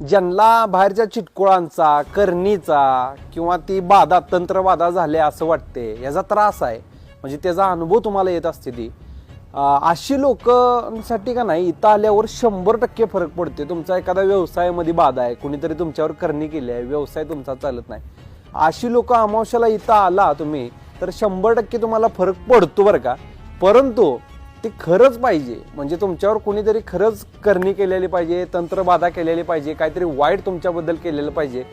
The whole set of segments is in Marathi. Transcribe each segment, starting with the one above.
ज्यांना बाहेरच्या चिटकुळांचा करणीचा किंवा ती बाधा तंत्रबाधा झाले असं वाटते, याचा त्रास आहे, म्हणजे त्याचा अनुभव तुम्हाला येत असते ती अशी लोकांसाठी का नाही इथं आल्यावर 100% फरक पडते. तुमचा एखादा व्यवसायामध्ये बाधा आहे, कुणीतरी तुमच्यावर करणी केली आहे, व्यवसाय तुमचा चालत नाही, अशी लोक अमावस्याला इथं आला तुम्ही तर 100% तुम्हाला फरक पडतो बरं का. परंतु ते खरंच पाहिजे, म्हणजे तुमच्यावर कुणीतरी खरंच करणी केलेली पाहिजे, तंत्रबाधा केलेली पाहिजे, काहीतरी वाईट तुमच्याबद्दल केलेलं पाहिजे,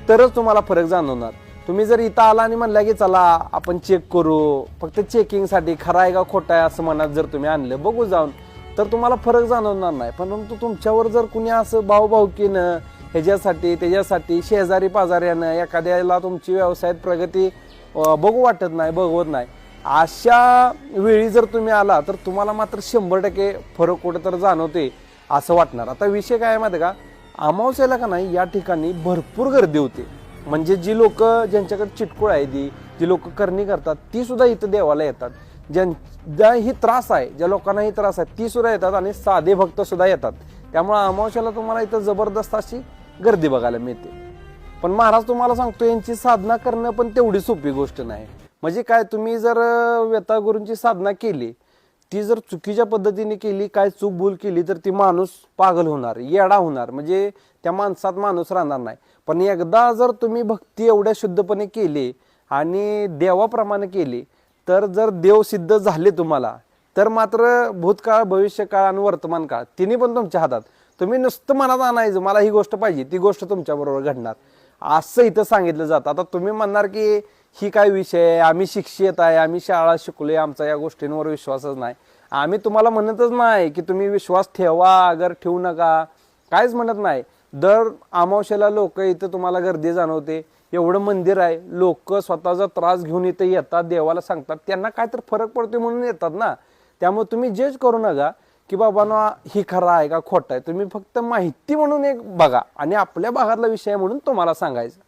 तरच तुम्हाला फरक जाणवणार. तुम्ही जर इथं आला आणि म्हणला की चला आपण चेक करू, फक्त चेकिंगसाठी खरं आहे का खोटं आहे असं मनात जर तुम्ही आणलं बघू जाऊन, तर तुम्हाला फरक जाणवणार नाही. परंतु तुमच्यावर जर कुणी असं भाऊभाऊकीनं ह्याच्यासाठी त्याच्यासाठी शेजारी पाजाऱ्यानं एखाद्याला तुमची व्यवसायात प्रगती बघू वाटत नाही, बघवत नाही, अशा वेळी जर तुम्ही आला तर तुम्हाला मात्र 100% फरक कुठं तर जाणवते असं वाटणार. आता विषय काय आहे माहिती का, अमावस्याला का नाही या ठिकाणी भरपूर गर्दी होते. म्हणजे जी लोक ज्यांच्याकडे चिटकुळ आहे, जी लोक करणी करतात ती सुद्धा इथं देवाला येतात. ज्यांना ही त्रास आहे, ज्या लोकांना ही त्रास आहे ती सुद्धा येतात आणि साधे भक्त सुद्धा येतात. त्यामुळे अमावस्याला तुम्हाला इथं जबरदस्त अशी गर्दी बघायला मिळते. पण महाराज तुम्हाला सांगतो यांची साधना करणं पण तेवढी सोपी गोष्ट नाही. म्हणजे काय, तुम्ही जर वेताळ गुरूंची साधना केली, ती जर चुकीच्या पद्धतीने केली, काय चूक भूल केली तर ती माणूस पागल होणार, येडा होणार, म्हणजे त्या माणसात माणूस राहणार नाही. पण एकदा जर तुम्ही भक्ती एवढ्या शुद्धपणे केली आणि देवाप्रमाणे केली तर जर देव सिद्ध झाले तुम्हाला, तर मात्र भूतकाळ भविष्यकाळ आणि वर्तमान काळ तिन्ही पण तुमच्या हातात. तुम्ही नुसतं मनात आणायचं मला ही गोष्ट पाहिजे, ती गोष्ट तुमच्या बरोबर घडणार असं इथं सांगितलं जातं. आता तुम्ही म्हणणार की ही काय विषय आहे, आम्ही शिक्षित आहे, आम्ही शाळा शिकलोय, आमचा या गोष्टींवर विश्वासच नाही. आम्ही तुम्हाला म्हणतच नाही की तुम्ही विश्वास ठेवा अगर ठेवू नका, काहीच म्हणत नाही. दर अमावस्याला लोक इथं तुम्हाला गर्दी जाणवते, एवढं मंदिर आहे, लोक स्वतःचा त्रास घेऊन इथं येतात, देवाला सांगतात, त्यांना काय तर फरक पडतो म्हणून येतात ना. त्यामुळे तुम्ही जज करू नका की बाबा ना ही खरं आहे का खोटं आहे, तुम्ही फक्त माहिती म्हणून एक बघा आणि आपल्या भागातला विषय म्हणून तुम्हाला सांगायचं.